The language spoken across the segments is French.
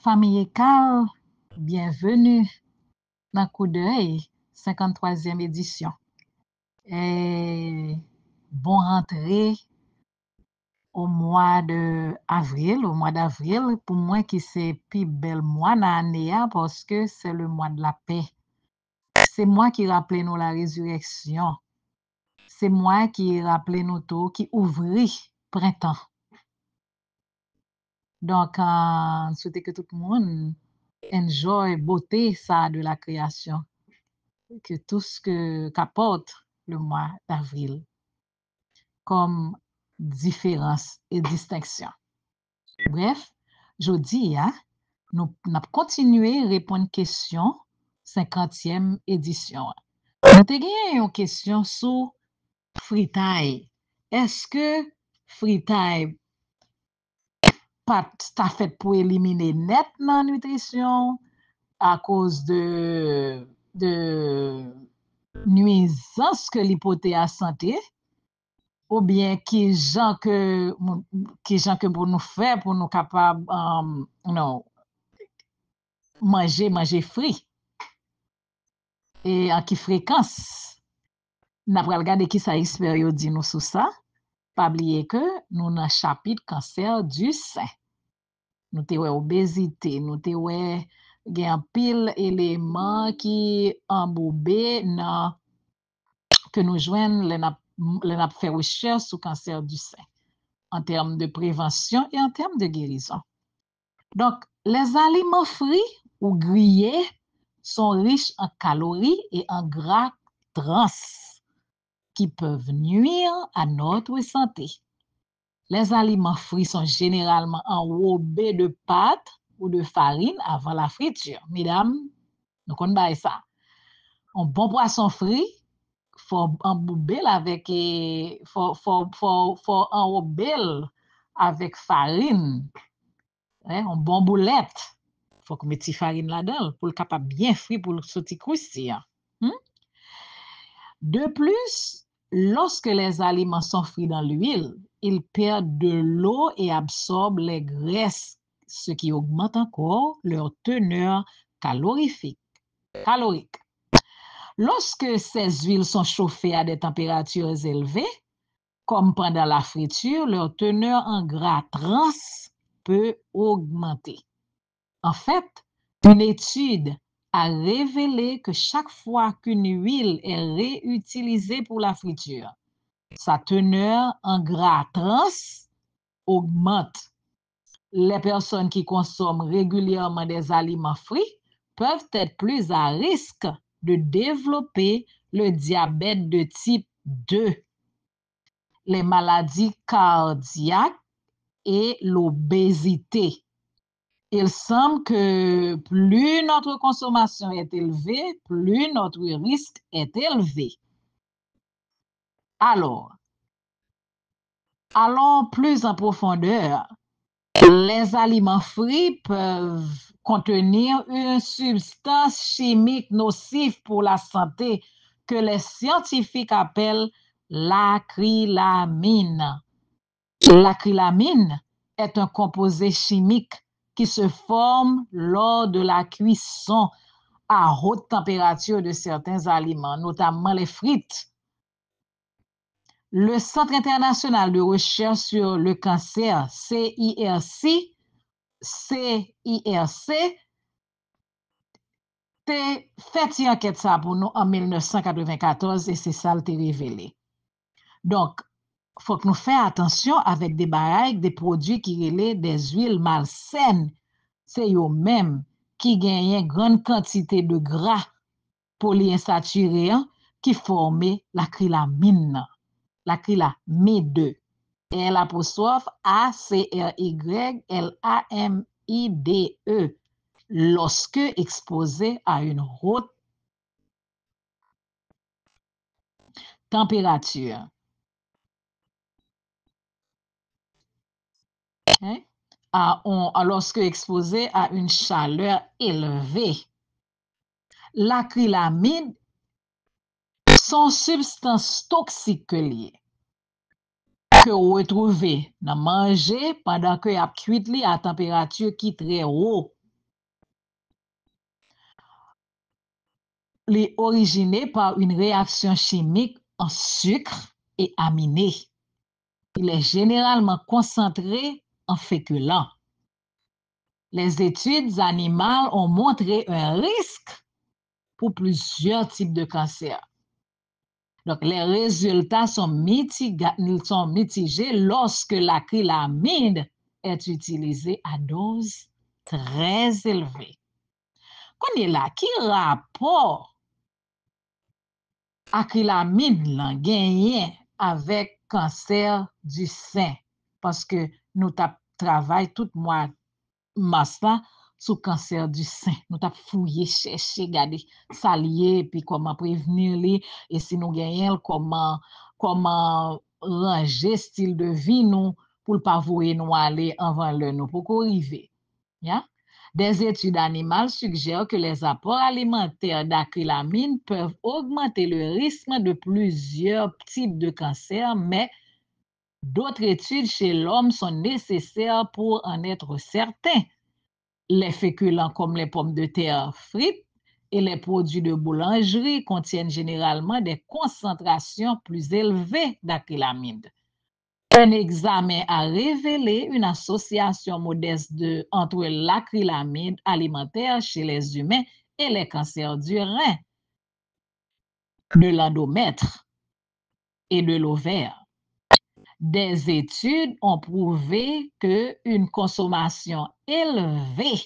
Famille Carl, bienvenue dans Coup d'œil, 53e édition. Et bon rentrée au mois d'avril, pour moi qui c'est plus bel mois dans l'année parce que c'est le mois de la paix. C'est moi qui rappelle nous la résurrection. C'est moi qui rappelle nous tout, qui ouvrit printemps. Donc, souhaite que tout le monde enjoy beauté ça de la création, que tout ce qu'apporte le mois d'avril comme différence et distinction. Bref, jeudi, nous continué à répondre aux questions 50e édition. Nous avons une question sur fritaille. Est-ce que fritaille pas fait pour éliminer net la nutrition à cause de nuisances que l'hypothèse à santé ou bien qui gens que pour nous faire pour nous capable non manger frit et à qui fréquence n'a pas regarder qui ça expérience dit nous sur ça pas oublier que nous dans chapitre cancer du sein nous te ouais obésité nous te ouais gen pile élément qui embourbé dans que nous joignent les n'a fait recherche sur cancer du sein en termes de prévention et en termes de guérison. Donc, les aliments frits ou grillés sont riches en calories et en gras trans qui peuvent nuire à notre santé. Les aliments frits sont généralement enrobés de pâte ou de farine avant la friture. Mesdames, nous connaissons ça. Un bon poisson frit, faut embourber avec faut enrober avec farine, un bon boulette. Faut que mettre farine là-dedans pour le capable bien frit pour le sortir croustillant. De plus, lorsque les aliments sont frits dans l'huile, ils perdent de l'eau et absorbent les graisses, ce qui augmente encore leur teneur calorique. Lorsque ces huiles sont chauffées à des températures élevées, comme pendant la friture, leur teneur en gras trans peut augmenter. En fait, une étude a révélé que chaque fois qu'une huile est réutilisée pour la friture, sa teneur en gras trans augmente. Les personnes qui consomment régulièrement des aliments frits peuvent être plus à risque de développer le diabète de type 2, les maladies cardiaques et l'obésité. Il semble que plus notre consommation est élevée, plus notre risque est élevé. Alors, allons plus en profondeur. Les aliments frits peuvent contenir une substance chimique nocive pour la santé que les scientifiques appellent l'acrylamine. L'acrylamine est un composé chimique qui se forme lors de la cuisson à haute température de certains aliments, notamment les frites. Le Centre international de recherche sur le cancer, CIRC, te fait une enquête ça pour nous en 1994 et c'est ça le révélé. Donc, faut que nous fassions attention avec des bagailles, des produits qui relèvent des huiles malsaines. C'est eux-mêmes qui gagnent une grande quantité de gras polyinsaturés qui forment l'acrylamine, l'acrylamide 2. L''ACRYLAMIDE lorsque exposé à une haute température. Lorsque exposé à une chaleur élevée. L'acrylamide sont substances toxiques liées que vous retrouvez dans manger pendant que vous cuit à température qui est très haut. est originé par une réaction chimique en sucre et aminé. Il est généralement concentré en féculents. Les études animales ont montré un risque pour plusieurs types de cancers. Donc, les résultats sont mitigés lorsque l'acrylamide est utilisée à dose très élevée. Qu'on est là, qui rapport acrylamide là gagné avec cancer du sein? Parce que nous travaillons tout mois mars là sur cancer du sein. Nous avons fouillé, cherché, regardé, s'allier, puis comment prévenir les, et si nous gagnons, comment ranger style de vie nous pour ne pas vouer nous aller avant le nous pour qu'on arrive. Yeah? Des études animales suggèrent que les apports alimentaires d'acrylamine peuvent augmenter le risque de plusieurs types de cancers, mais d'autres études chez l'homme sont nécessaires pour en être certains. Les féculents comme les pommes de terre frites et les produits de boulangerie contiennent généralement des concentrations plus élevées d'acrylamide. Un examen a révélé une association modeste entre l'acrylamide alimentaire chez les humains et les cancers du rein, de l'endomètre et de l'ovaire. Des études ont prouvé qu'une consommation élevée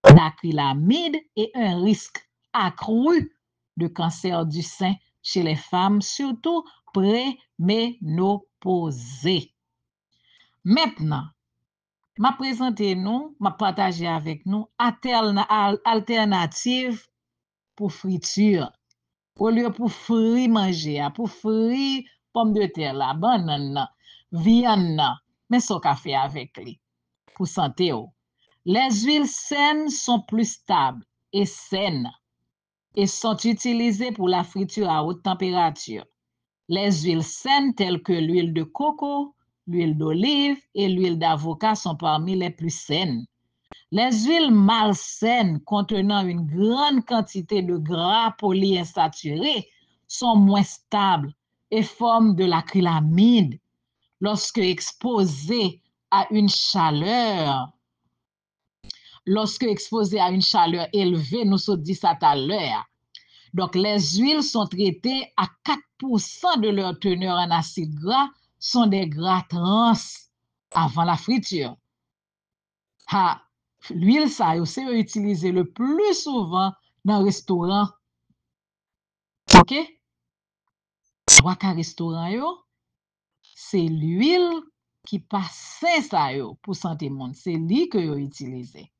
d'acrylamide est un risque accru de cancer du sein chez les femmes, surtout préménopausées. Maintenant, m'a présenté nous, m'a partagé avec nous alternative pour friture. Au lieu pour frit manger, pour frit pomme de terre, la banane, viande, mais ce qu'on fait avec lui pour santé. Les huiles saines sont plus stables et saines et sont utilisées pour la friture à haute température. Les huiles saines telles que l'huile de coco, l'huile d'olive et l'huile d'avocat sont parmi les plus saines. Les huiles malsaines contenant une grande quantité de gras polyinsaturés sont moins stables et forment de l'acrylamide lorsque exposées à une chaleur. Lorsque exposées à une chaleur élevée, nous sommes dit ça tout à l'heure. Donc, les huiles sont traitées à 4% de leur teneur en acides gras, sont des gras trans avant la friture. L'huile, ça, c'est utilisé le plus souvent dans le restaurant. OK? Trois cas restaurant, c'est l'huile qui passe ça pour santé monde. C'est lui que vous utilisez.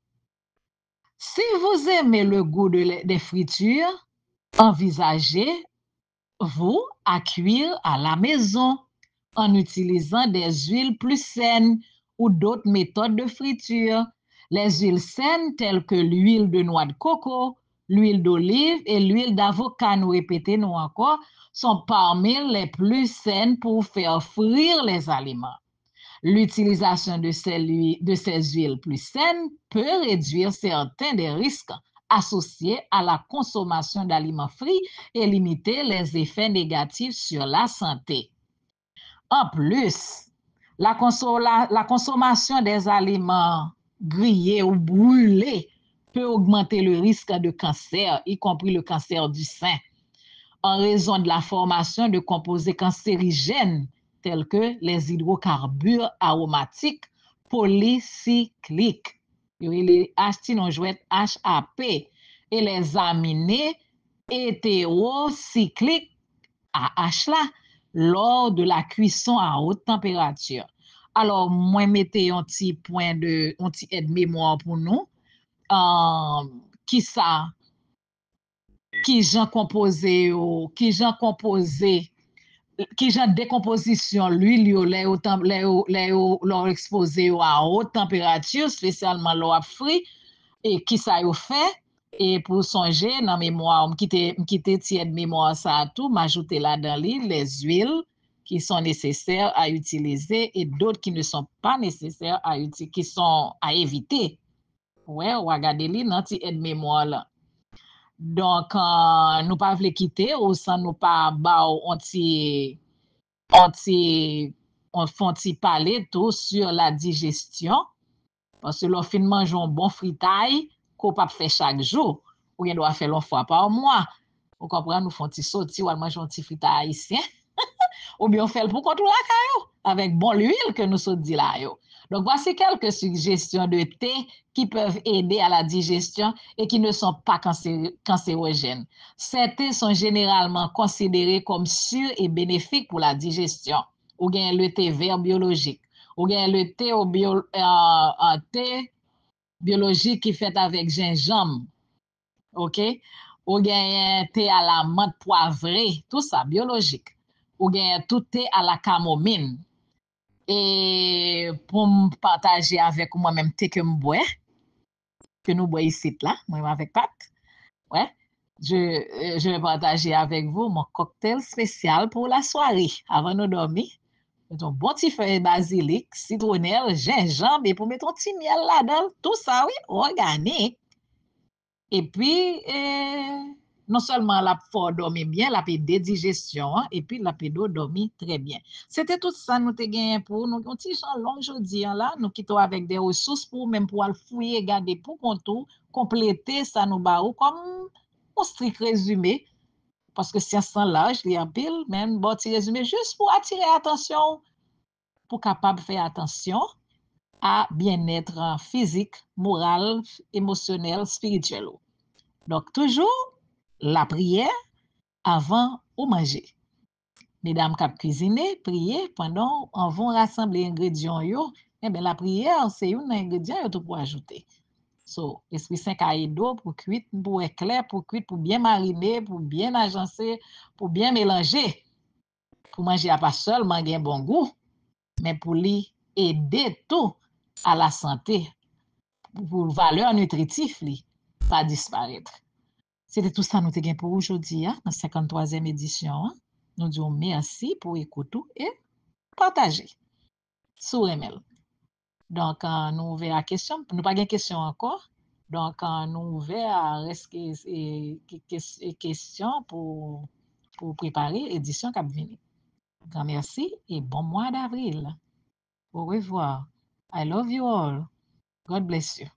Si vous aimez le goût des fritures, envisagez-vous à cuire à la maison en utilisant des huiles plus saines ou d'autres méthodes de friture. Les huiles saines telles que l'huile de noix de coco, l'huile d'olive et l'huile d'avocat, nous répétons encore, sont parmi les plus saines pour faire frire les aliments. L'utilisation de ces huiles plus saines peut réduire certains des risques associés à la consommation d'aliments frits et limiter les effets négatifs sur la santé. En plus, la consommation des aliments grillés ou brûlés peut augmenter le risque de cancer, y compris le cancer du sein, en raison de la formation de composés cancérigènes tels que les hydrocarbures aromatiques polycycliques, les actinogènes HAP, et les aminés hétérocycliques AH là, lors de la cuisson à haute température. Alors, moi, mettez un petit point de, un petit aide-mémoire pour nous. Qui ça? Qui j'en composé, qui j'en composé, qui j'en décomposition, l'huile, l'ont exposé à haute température, spécialement l'eau à frit, et qui ça y fait? Et pour songer dans mémoire, m'quitter tiède mémoire ça tout, m'ajouter là dans les huiles qui sont nécessaires à utiliser et d'autres qui ne sont pas nécessaires à utiliser, qui sont à éviter. Ouais, ou regarder li dans tiède mémoire là. Donc, nous pas voulons quitter ou sans nous pas on font parler tout sur la digestion. Parce que l'on fin mange un bon fritaille qu'on pas faire chaque jour. Ou bien doit faire une fois par mois. Vous comprenez, nous font sorti ou manger un petit fritaille haïtien. Ou bien on fait le pour contrôler la caillou avec bon l'huile que nous sommes dit là. Yo. Donc voici quelques suggestions de thé qui peuvent aider à la digestion et qui ne sont pas cancérogènes. Ces thés sont généralement considérés comme sûrs et bénéfiques pour la digestion. Ou bien le thé vert biologique. Ou bien le thé, thé biologique qui est fait avec gingembre. OK? Ou bien thé à la menthe poivrée, tout ça biologique. Ou bien tout thé à la camomille. Et pour me partager avec moi-même thé que nous bois ici là, moi avec Pat, ouais, je vais partager avec vous mon cocktail spécial pour la soirée avant de dormir. Un bon petit feuille basilic, citronnelle, gingembre et pour mettre un petit miel là-dedans, tout ça, oui, organique. Et puis, non seulement la pour dormir bien, la peut digestion, hein, et puis la peut dormir très bien. C'était tout ça nous te gagné pour nous. Un petit genre long jeudi là, nous quittons avec des ressources pour même pour fouiller, garder pour contour, compléter ça nous barou comme un strict résumé. Parce que c'est sans large, il y a un pile, même bon petit résumé, juste pour attirer attention, pour capable faire attention à bien-être physique, moral, émotionnel, spirituel. Donc, toujours la prière avant ou manger. Mesdames qui cuisiner, prier pendant on vont rassembler ingrédients yo, eh bien la prière c'est un ingrédient yo tout pour ajouter. So, Esprit Saint cahier d'eau pour cuire, pour éclair, pour cuire, pour bien mariner, pour bien agencer, pour bien mélanger. Pour manger à pas seulement un bon goût, mais pour lui aider tout à la santé, pour valeur nutritive li, pas disparaître. C'était tout ça nous te pour aujourd'hui, hein, dans la 53e édition. Hein. Nous disons merci pour écouter et partager sur email. Donc, nous ouvrons la question. Nous pas de question encore. Donc, nous ouvrons à rester questions pour préparer l'édition qui va venir. Grand merci et bon mois d'avril. Au revoir. I love you all. God bless you.